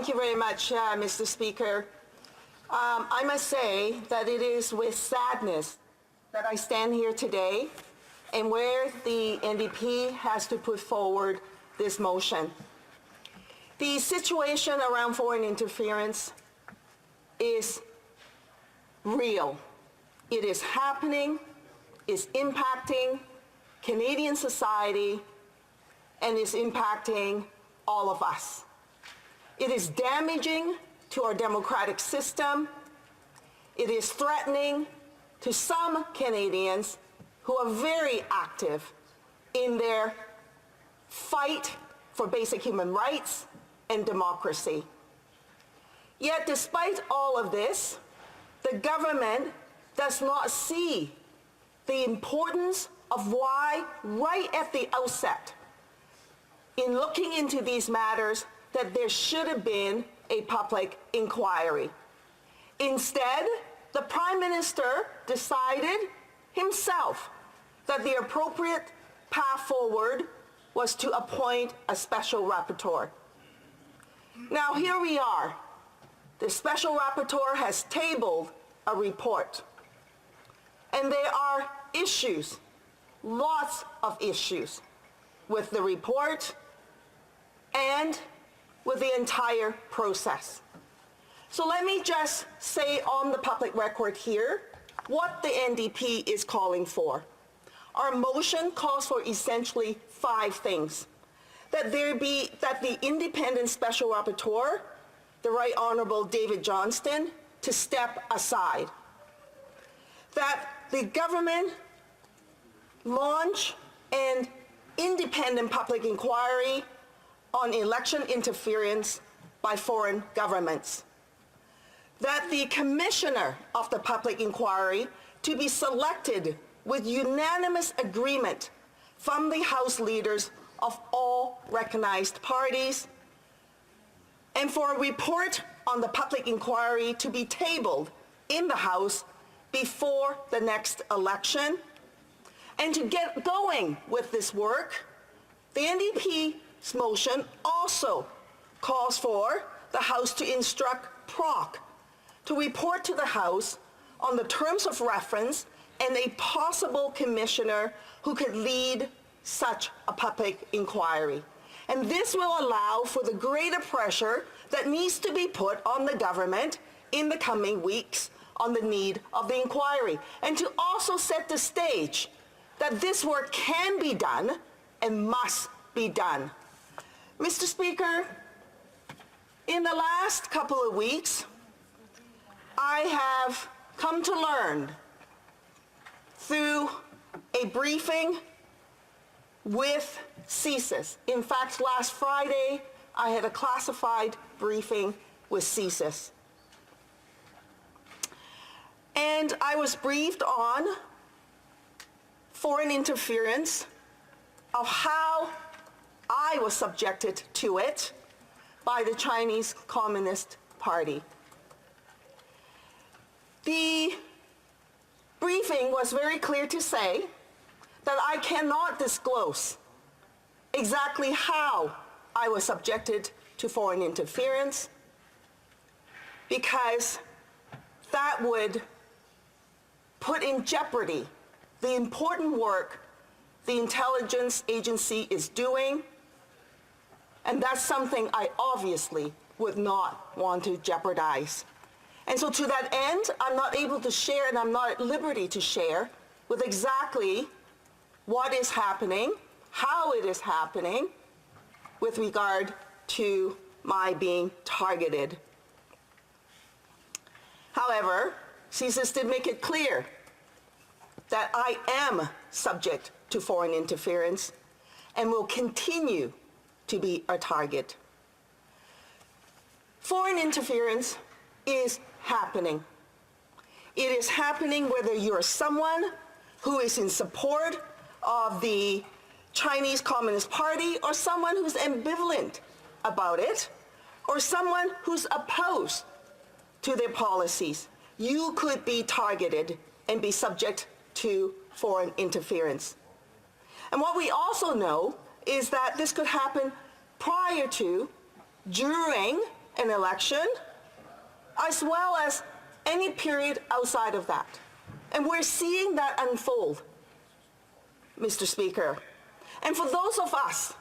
Thank you very much, Mr. Speaker. I must say that it is with sadness that I stand here today and where the NDP has to put forward this motion. The situation around foreign interference is real. It is happening, is impacting Canadian society, and is impacting all of us. It is damaging to our democratic system. It is threatening to some Canadians who are very active in their fight for basic human rights and democracy. Yet despite all of this, the government does not see the importance of why, right at the outset, in looking into these matters, that there should have been a public inquiry. Instead, the Prime Minister decided himself that the appropriate path forward was to appoint a special rapporteur. Now here we are. The special rapporteur has tabled a report. And there are issues, lots of issues, with the report and with the entire process. So let me just say on the public record here what the NDP is calling for. Our motion calls for essentially 5 things. That the independent special rapporteur, the Right Honourable David Johnston, to step aside. That the government launch an independent public inquiry on election interference by foreign governments. That the commissioner of the public inquiry to be selected with unanimous agreement from the House leaders of all recognized parties, and for a report on the public inquiry to be tabled in the House before the next election. And to get going with this work, the NDP's motion also calls for the House to instruct PROC to report to the House on the terms of reference and a possible commissioner who could lead such a public inquiry. And this will allow for the greater pressure that needs to be put on the government in the coming weeks on the need of the inquiry, and to also set the stage that this work can be done and must be done. Mr. Speaker, in the last couple of weeks, I have come to learn through a briefing with CSIS. In fact, last Friday, I had a classified briefing with CSIS. And I was briefed on foreign interference, of how I was subjected to it by the Chinese Communist Party. The briefing was very clear to say that I cannot disclose exactly how I was subjected to foreign interference, because that would put in jeopardy the important work the intelligence agency is doing, and that's something I obviously would not want to jeopardize. And so to that end, I'm not able to share, and I'm not at liberty to share with exactly what is happening, how it is happening, with regard to my being targeted. However, CSIS did make it clear that I am subject to foreign interference and will continue to be a target. Foreign interference is happening. It is happening whether you're someone who is in support of the Chinese Communist Party, or someone who's ambivalent about it, or someone who's opposed to their policies. You could be targeted and be subject to foreign interference. And what we also know is that this could happen prior to, during, an election, as well as any period outside of that. And we're seeing that unfold, Mr. Speaker. And for those of us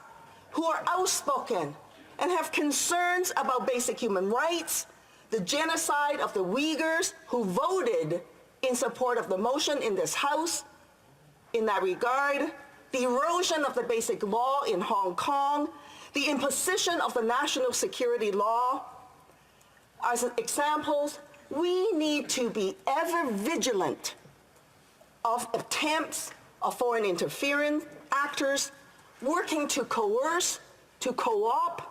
who are outspoken and have concerns about basic human rights, the genocide of the Uyghurs who voted in support of the motion in this House, in that regard, the erosion of the basic law in Hong Kong, the imposition of the national security law, as examples, we need to be ever vigilant of attempts of foreign interference actors working to coerce, to co-opt,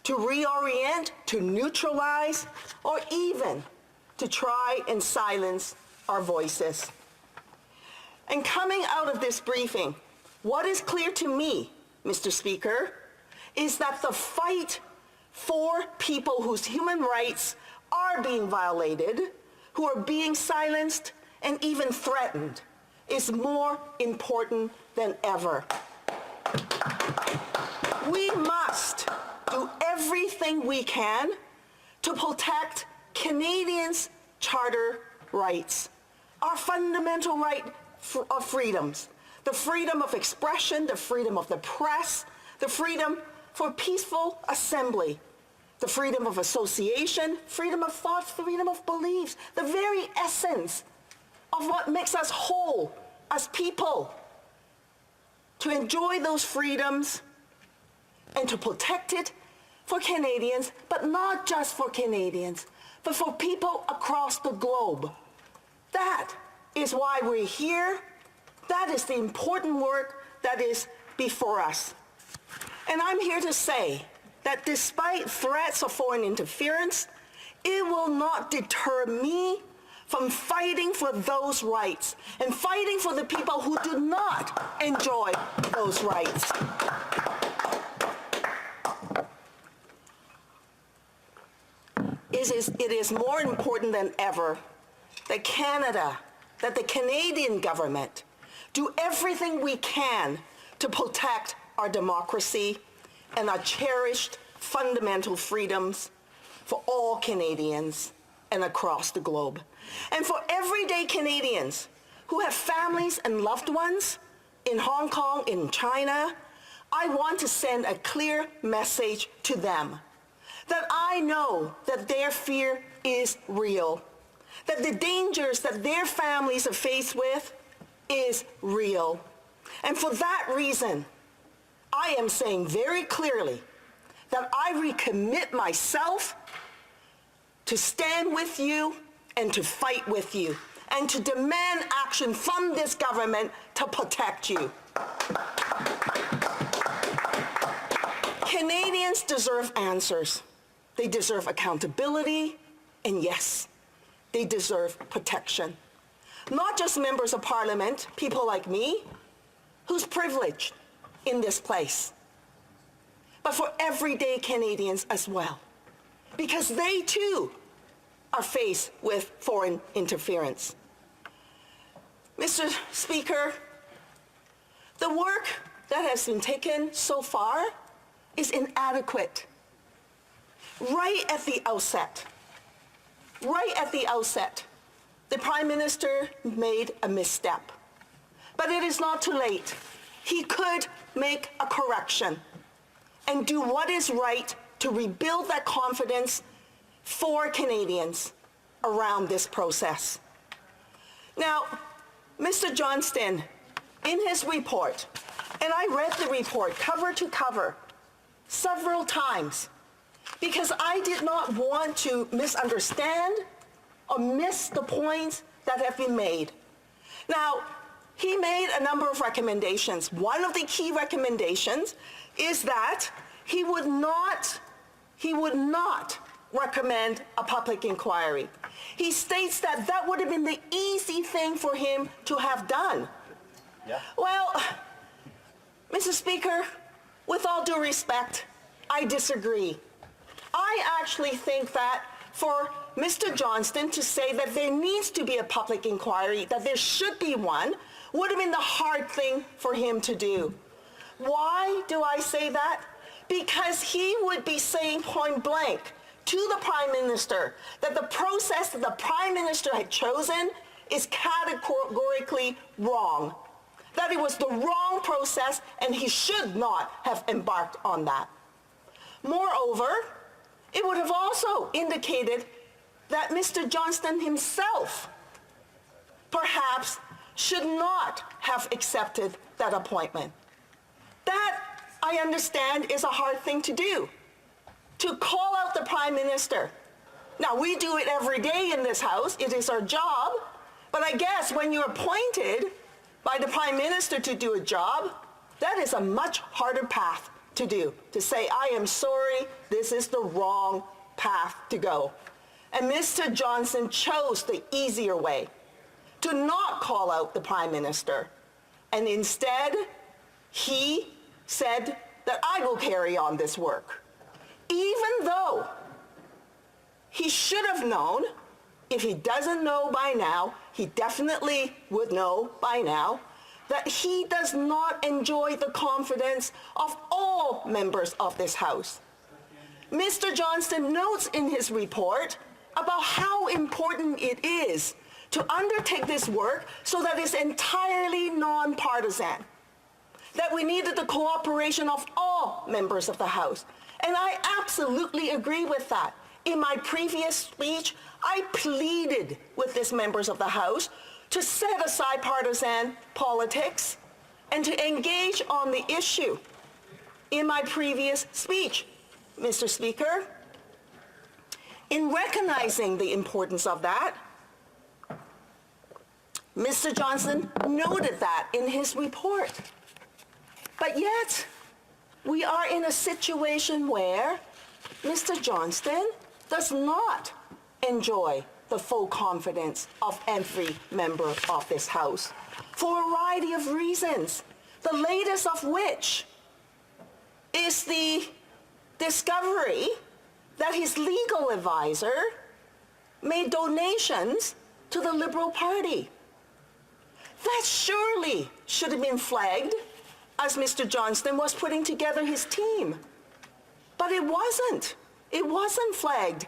to reorient, to neutralize, or even to try and silence our voices. And coming out of this briefing, what is clear to me, Mr. Speaker, is that the fight for people whose human rights are being violated, who are being silenced and even threatened, is more important than ever. We must do everything we can to protect Canadians' charter rights, our fundamental right of freedoms, the freedom of expression, the freedom of the press, the freedom for peaceful assembly, the freedom of association, freedom of thought, freedom of beliefs, the very essence of what makes us whole as people, to enjoy those freedoms and to protect it for Canadians, but not just for Canadians, but for people across the globe. That is why we're here. That is the important work that is before us. And I'm here to say that despite threats of foreign interference, it will not deter me from fighting for those rights and fighting for the people who do not enjoy those rights. It is more important than ever that Canada, that the Canadian government, do everything we can to protect our democracy and our cherished fundamental freedoms for all Canadians and across the globe. And for everyday Canadians who have families and loved ones in Hong Kong, in China, I want to send a clear message to them that I know that their fear is real, that the dangers that their families are faced with is real. And for that reason, I am saying very clearly that I recommit myself to stand with you and to fight with you and to demand action from this government to protect you. Canadians deserve answers. They deserve accountability, and yes, they deserve protection. Not just members of Parliament, people like me, who's privileged in this place, but for everyday Canadians as well, because they too are faced with foreign interference. Mr. Speaker, the work that has been taken so far is inadequate. Right at the outset, the Prime Minister made a misstep. But it is not too late. He could make a correction and do what is right to rebuild that confidence for Canadians around this process. Now, Mr. Johnston, in his report, and I read the report cover to cover several times, because I did not want to misunderstand or miss the points that have been made. Now, he made a number of recommendations. One of the key recommendations is that he would not recommend a public inquiry. He states that that would have been the easy thing for him to have done. Yeah. Well, Mr. Speaker, with all due respect, I disagree. I actually think that for Mr. Johnston to say that there needs to be a public inquiry, that there should be one, would have been the hard thing for him to do. Why do I say that? Because he would be saying point blank to the Prime Minister that the process that the Prime Minister had chosen is categorically wrong, that it was the wrong process and he should not have embarked on that. Moreover, it would have also indicated that Mr. Johnston himself perhaps should not have accepted that appointment. That, I understand, is a hard thing to do, to call out the Prime Minister. Now, we do it every day in this House. It is our job. But I guess when you're appointed by the Prime Minister to do a job, that is a much harder path to do, to say, I am sorry, this is the wrong path to go. And Mr. Johnston chose the easier way, to not call out the Prime Minister. And instead, he said that I will carry on this work. Even though he should have known, if he doesn't know by now, he definitely would know by now, that he does not enjoy the confidence of all members of this House. Mr. Johnston notes in his report about how important it is to undertake this work so that it's entirely nonpartisan, that we needed the cooperation of all members of the House. And I absolutely agree with that. In my previous speech, I pleaded with these members of the House to set aside partisan politics and to engage on the issue. In my previous speech, Mr. Speaker, in recognizing the importance of that, Mr. Johnston noted that in his report. But yet, we are in a situation where Mr. Johnston does not enjoy the full confidence of every member of this House for a variety of reasons, the latest of which is the discovery that his legal advisor made donations to the Liberal Party. That surely should have been flagged as Mr. Johnston was putting together his team. But it wasn't. It wasn't flagged.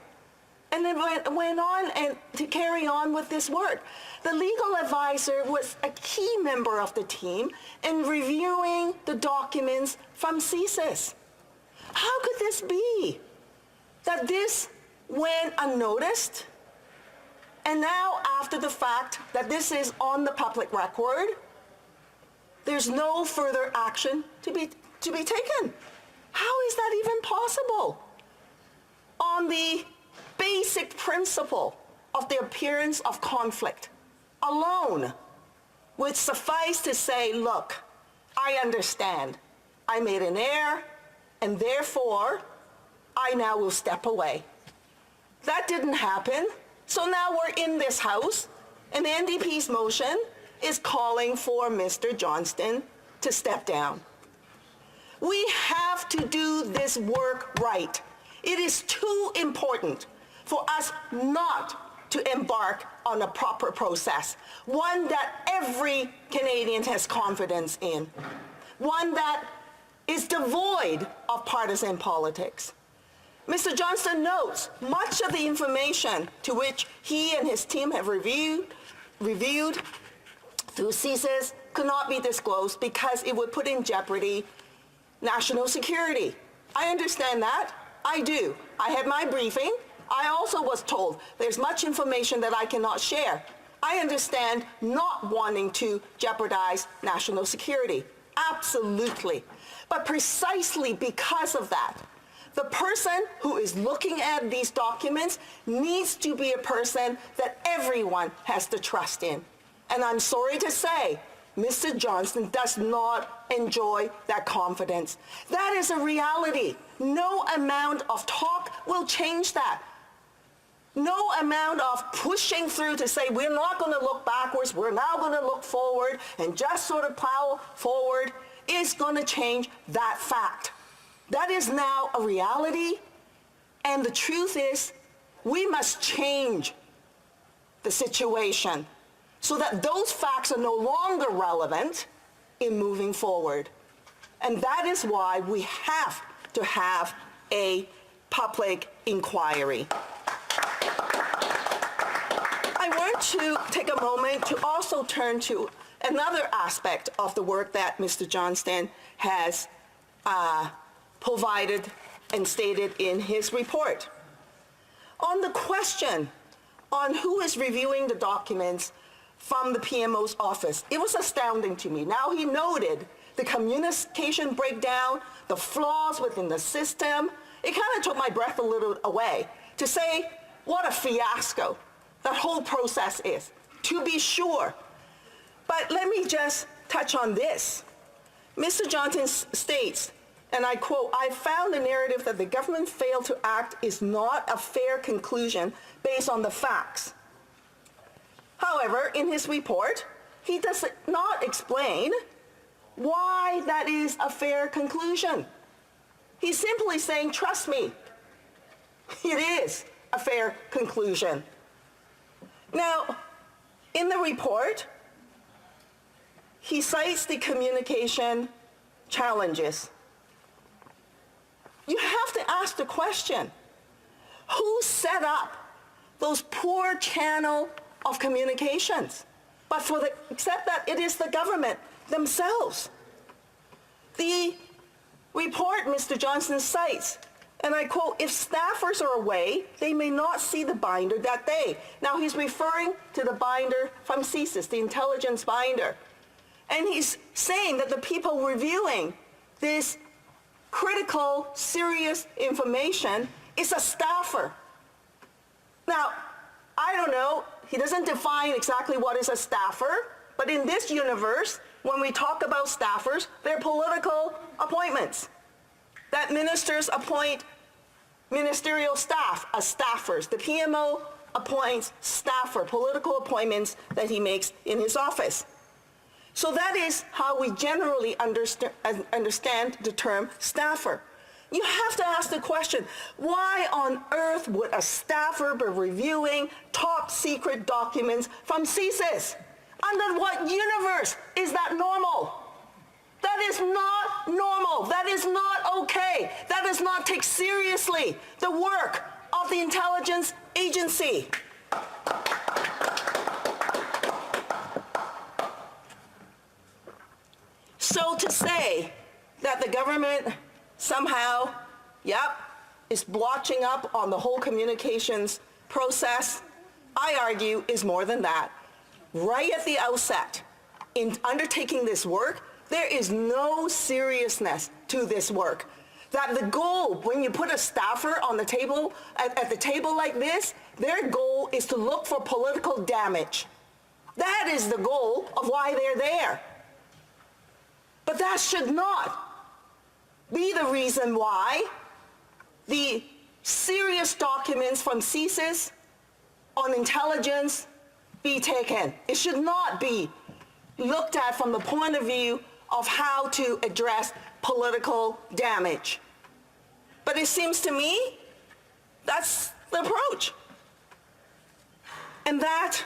And then went on and to carry on with this work. The legal advisor was a key member of the team in reviewing the documents from CSIS. How could this be? That this went unnoticed, and now after the fact that this is on the public record, there's no further action to be taken. How is that even possible? On the basic principle of the appearance of conflict alone would suffice to say, look, I understand. I made an error, and therefore, I now will step away. That didn't happen. So now we're in this House, and the NDP's motion is calling for Mr. Johnston to step down. We have to do this work right. It is too important for us not to embark on a proper process, one that every Canadian has confidence in, one that is devoid of partisan politics. Mr. Johnston notes much of the information to which he and his team have reviewed through CSIS could not be disclosed because it would put in jeopardy national security. I understand that. I do. I had my briefing. I also was told there's much information that I cannot share. I understand not wanting to jeopardize national security. Absolutely. But precisely because of that, the person who is looking at these documents needs to be a person that everyone has to trust in. And I'm sorry to say, Mr. Johnston does not enjoy that confidence. That is a reality. No amount of talk will change that. No amount of pushing through to say we're not going to look backwards, we're now going to look forward and just sort of plow forward is going to change that fact. That is now a reality, and the truth is we must change the situation so that those facts are no longer relevant in moving forward. And that is why we have to have a public inquiry. I want to take a moment to also turn to another aspect of the work that Mr. Johnston has provided and stated in his report. On the question on who is reviewing the documents from the PMO's office, it was astounding to me. Now he noted the communication breakdown, the flaws within the system. It kind of took my breath a little away to say what a fiasco that whole process is, to be sure. But let me just touch on this. Mr. Johnston states, and I quote, "I found the narrative that the government failed to act is not a fair conclusion based on the facts." However, in his report, he does not explain why that is a fair conclusion. He's simply saying, trust me, it is a fair conclusion. Now, in the report, he cites the communication challenges. You have to ask the question, who set up those poor channel of communications? But except that it is the government themselves. The report Mr. Johnston cites, and I quote, "If staffers are away, they may not see the binder that day." Now he's referring to the binder from CSIS, the intelligence binder. And he's saying that the people reviewing this critical, serious information is a staffer. Now, I don't know, he doesn't define exactly what is a staffer, but in this universe, when we talk about staffers, they're political appointments. That ministers appoint ministerial staff as staffers. The PMO appoints staffer, political appointments that he makes in his office. So that is how we generally understand the term staffer. You have to ask the question, why on earth would a staffer be reviewing top secret documents from CSIS? Under what universe is that normal? That is not normal. That is not okay. That does not take seriously the work of the intelligence agency. So to say that the government somehow, is blotching up on the whole communications process, I argue is more than that. Right at the outset, in undertaking this work, there is no seriousness to this work. That the goal, when you put a staffer on the table, at the table like this, their goal is to look for political damage. That is the goal of why they're there. But that should not be the reason why the serious documents from CSIS on intelligence be taken. It should not be looked at from the point of view of how to address political damage. But it seems to me that's the approach. And that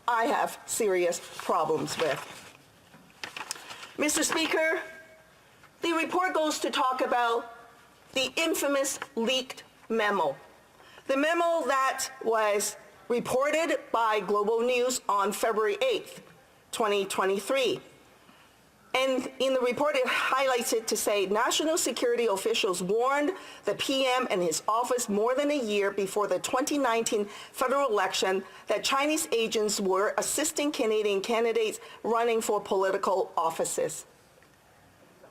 I have serious problems with. Mr. Speaker, the report goes to talk about the infamous leaked memo. The memo that was reported by Global News on February 8th, 2023. And in the report, it highlights it to say, national security officials warned the PM and his office more than a year before the 2019 federal election that Chinese agents were assisting Canadian candidates running for political offices.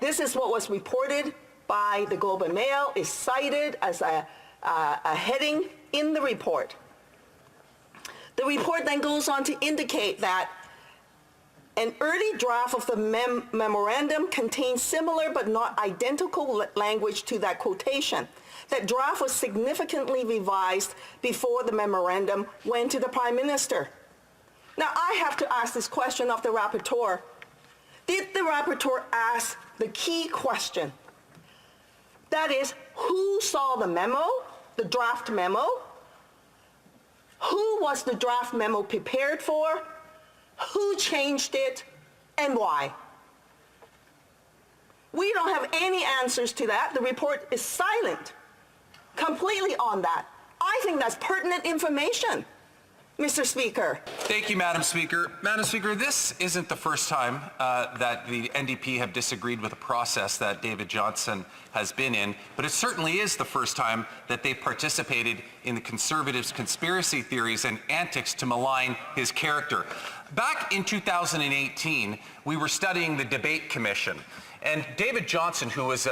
This is what was reported by the Globe and Mail, is cited as a heading in the report. The report then goes on to indicate that an early draft of the memorandum contains similar but not identical language to that quotation. That draft was significantly revised before the memorandum went to the Prime Minister. Now, I have to ask this question of the rapporteur. Did the rapporteur ask the key question? That is, who saw the memo, the draft memo? Who was the draft memo prepared for? Who changed it, and why? We don't have any answers to that. The report is silent completely on that. I think that's pertinent information, Mr. Speaker. Thank you, Madam Speaker. Madam Speaker, this isn't the first time that the NDP have disagreed with a process that David Johnston has been in, but it certainly is the first time that they participated in the Conservatives' conspiracy theories and antics to malign his character. Back in 2018, we were studying the debate commission, and David Johnston, who was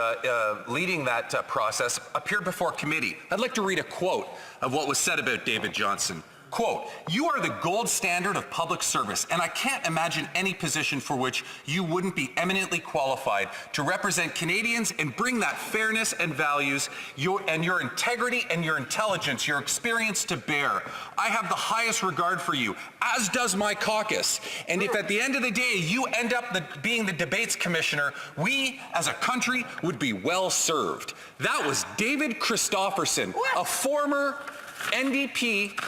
leading that process, appeared before committee. I'd like to read a quote of what was said about David Johnston. Quote, "You are the gold standard of public service, and I can't imagine any position for which you wouldn't be eminently qualified to represent Canadians and bring that fairness and values, your integrity and your intelligence, your experience to bear. I have the highest regard for you, as does my caucus. And if at the end of the day you end up being the debates commissioner, we as a country would be well served." That was David Christopherson, a former NDP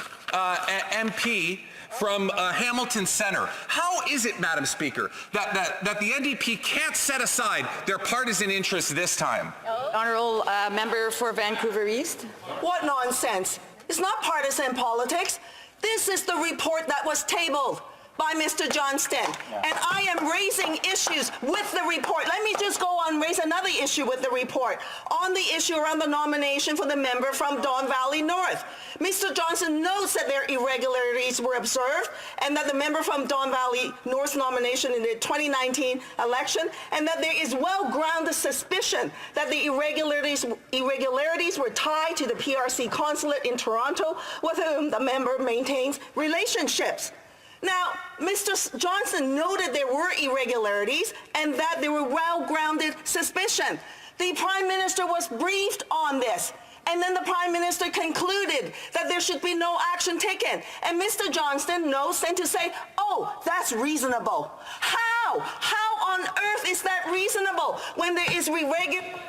MP from Hamilton Centre. How is it, Madam Speaker, that the NDP can't set aside their partisan interests this time? Honourable member for Vancouver East. What nonsense. It's not partisan politics. This is the report that was tabled by Mr. Johnston, and I am raising issues with the report. Let me just go on and raise another issue with the report on the issue around the nomination for the member from Don Valley North. Mr. Johnston notes that there irregularities were observed and that the member from Don Valley North's nomination in the 2019 election, and that there is well-grounded suspicion that the irregularities were tied to the PRC consulate in Toronto, with whom the member maintains relationships. Now, Mr. Johnston noted there were irregularities and that there were well-grounded suspicion. The Prime Minister was briefed on this, and then the Prime Minister concluded that there should be no action taken. And Mr. Johnston knows then to say, oh, that's reasonable. How? How on earth is that reasonable when there is irregularity?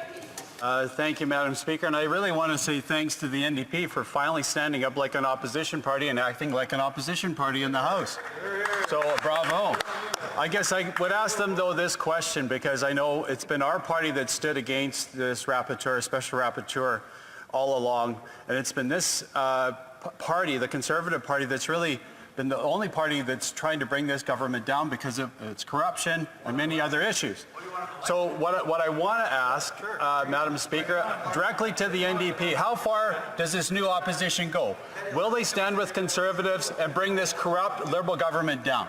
Thank you, Madam Speaker. And I really want to say thanks to the NDP for finally standing up like an opposition party and acting like an opposition party in the House. So, bravo. I guess I would ask them, though, this question, because I know it's been our party that stood against this rapporteur, special rapporteur, all along. And it's been this party, the Conservative Party, that's really been the only party that's trying to bring this government down because of its corruption and many other issues. So what I want to ask, Madam Speaker, directly to the NDP, how far does this new opposition go? Will they stand with Conservatives and bring this corrupt Liberal government down?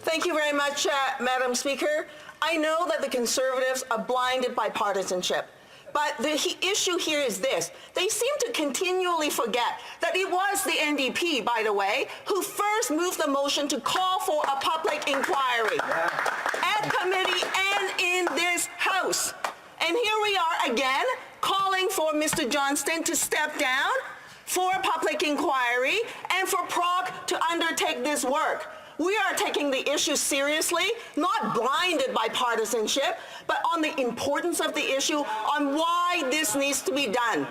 Thank you very much, Madam Speaker. I know that the Conservatives are blinded by partisanship. But the issue here is this. They seem to continually forget that it was the NDP, by the way, who first moved the motion to call for a public inquiry at committee and in this House. And here we are again calling for Mr. Johnston to step down for a public inquiry and for PROC to undertake this work. We are taking the issue seriously, not blinded by partisanship, but on the importance of the issue, on why this needs to be done.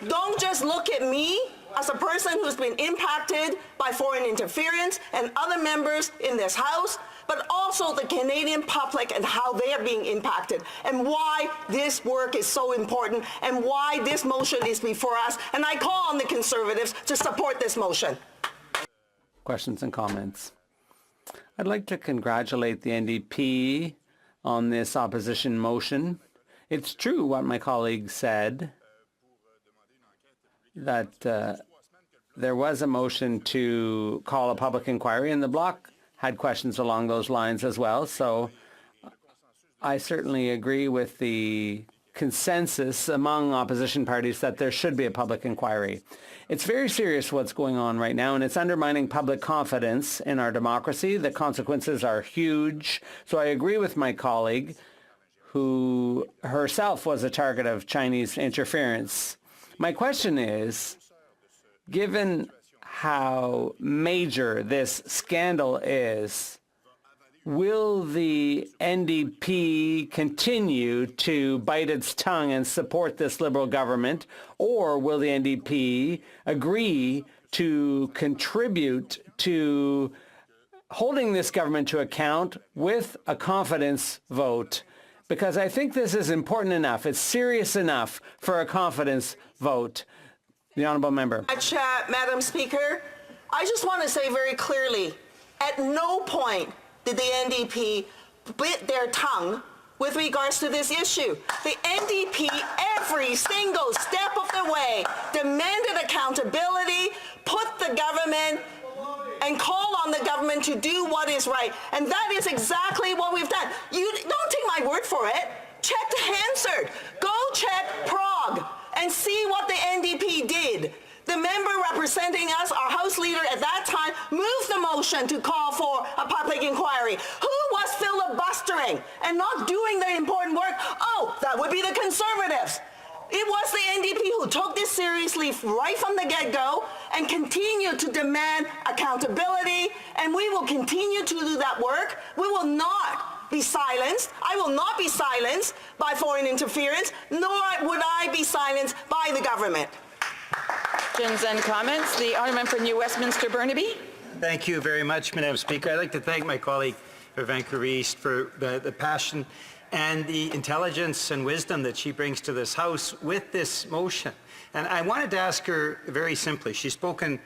Don't just look at me as a person who's been impacted by foreign interference and other members in this House, but also the Canadian public and how they are being impacted, and why this work is so important, and why this motion is before us. And I call on the Conservatives to support this motion. Questions and comments? I'd like to congratulate the NDP on this opposition motion. It's true what my colleague said, that there was a motion to call a public inquiry, and the Bloc had questions along those lines as well. So I certainly agree with the consensus among opposition parties that there should be a public inquiry. It's very serious what's going on right now, and it's undermining public confidence in our democracy. The consequences are huge. So I agree with my colleague, who herself was a target of Chinese interference. My question is, given how major this scandal is, will the NDP continue to bite its tongue and support this Liberal government, or will the NDP agree to contribute to holding this government to account with a confidence vote because I think this is important enough. It's serious enough for a confidence vote. The honourable member. Madam Speaker, I just want to say very clearly, at no point did the NDP bit their tongue with regards to this issue. The NDP, every single step of the way, demanded accountability, put the government and call on the government to do what is right. And that is exactly what we've done. You don't take my word for it. Check the Hansard. Go check Prague and see what the NDP did. The member representing us, our House Leader at that time, moved the motion to call for a public inquiry. Who was filibustering and not doing the important work? Oh, that would be the Conservatives. It was the NDP who took this seriously right from the get-go and continued to demand accountability, and we will continue to do that work. We will not be silenced. I will not be silenced by foreign interference, nor would I be silenced by the government. Questions and comments. The honourable member for New Westminster Burnaby. Thank you very much, Madam Speaker. I'd like to thank my colleague for Vancouver East for the passion and the intelligence and wisdom that she brings to this House with this motion. And I wanted to ask her very simply. She's spoken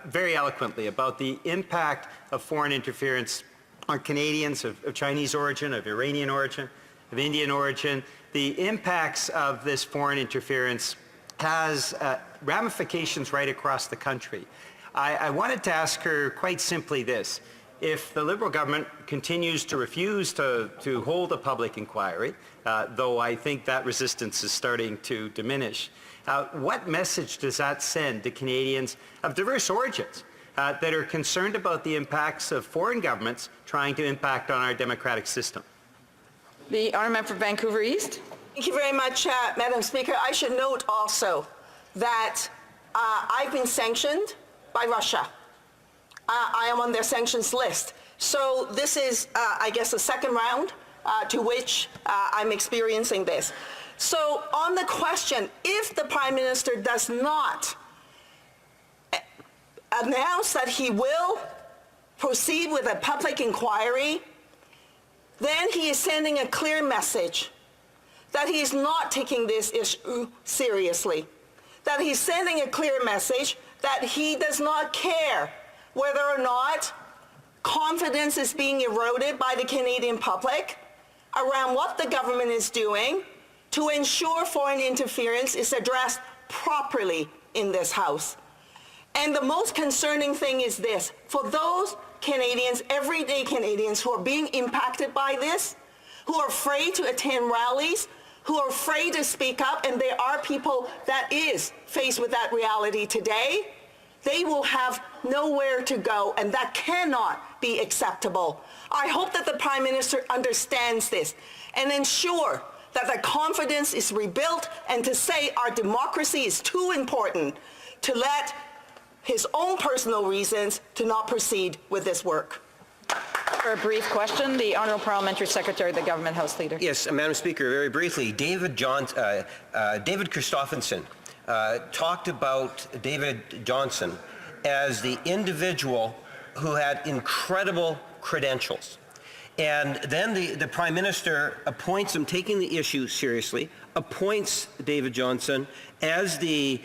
very eloquently about the impact of foreign interference on Canadians of Chinese origin, of Iranian origin, of Indian origin. The impacts of this foreign interference has ramifications right across the country. I wanted to ask her quite simply this. If the Liberal government continues to refuse to hold a public inquiry, though I think that resistance is starting to diminish, what message does that send to Canadians of diverse origins that are concerned about the impacts of foreign governments trying to impact on our democratic system? The honourable member for Vancouver East. Thank you very much, Madam Speaker. I should note also that I've been sanctioned by Russia. I am on their sanctions list. So this is, I guess, the second round to which I'm experiencing this. So on the question, if the Prime Minister does not announce that he will proceed with a public inquiry, then he is sending a clear message that he is not taking this issue seriously, that he's sending a clear message that he does not care whether or not confidence is being eroded by the Canadian public around what the government is doing to ensure foreign interference is addressed properly in this House. And the most concerning thing is this: for those Canadians, everyday Canadians who are being impacted by this, who are afraid to attend rallies, who are afraid to speak up, and there are people that is faced with that reality today, they will have nowhere to go, and that cannot be acceptable. I hope that the Prime Minister understands this and ensure that the confidence is rebuilt, and to say our democracy is too important to let his own personal reasons to not proceed with this work. For a brief question, the Honourable Parliamentary Secretary, the Government House Leader. Yes, Madam Speaker, very briefly, David Christopherson talked about David Johnston as the individual who had incredible credentials. And then the Prime Minister appoints him, taking the issue seriously, appoints David Johnston as the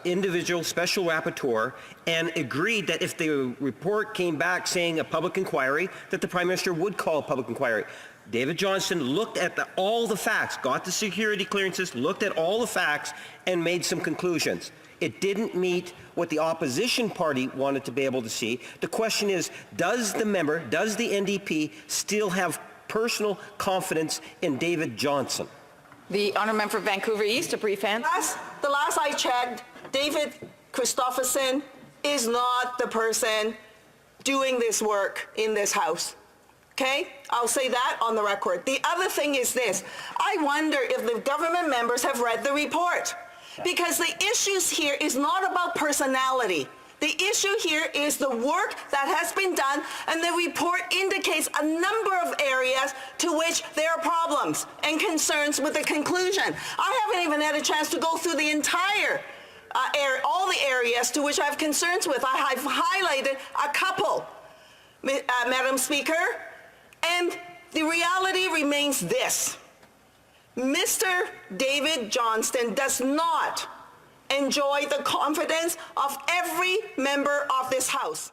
individual special rapporteur, and agreed that if the report came back saying a public inquiry, that the Prime Minister would call a public inquiry. David Johnston looked at all the facts, got the security clearances, looked at all the facts, and made some conclusions. It didn't meet what the opposition party wanted to be able to see. The question is, does the NDP still have personal confidence in David Johnston? The honourable member for Vancouver East, a brief answer. The last I checked, David Christopherson is not the person doing this work in this House. Okay? I'll say that on the record. The other thing is this: I wonder if the government members have read the report. Because the issues here is not about personality. The issue here is the work that has been done, and the report indicates a number of areas to which there are problems and concerns with the conclusion. I haven't even had a chance to go through the entire all the areas to which I have concerns with. I've highlighted a couple, Madam Speaker, and The reality remains this. Mr. David Johnston does not enjoy the confidence of every member of this House.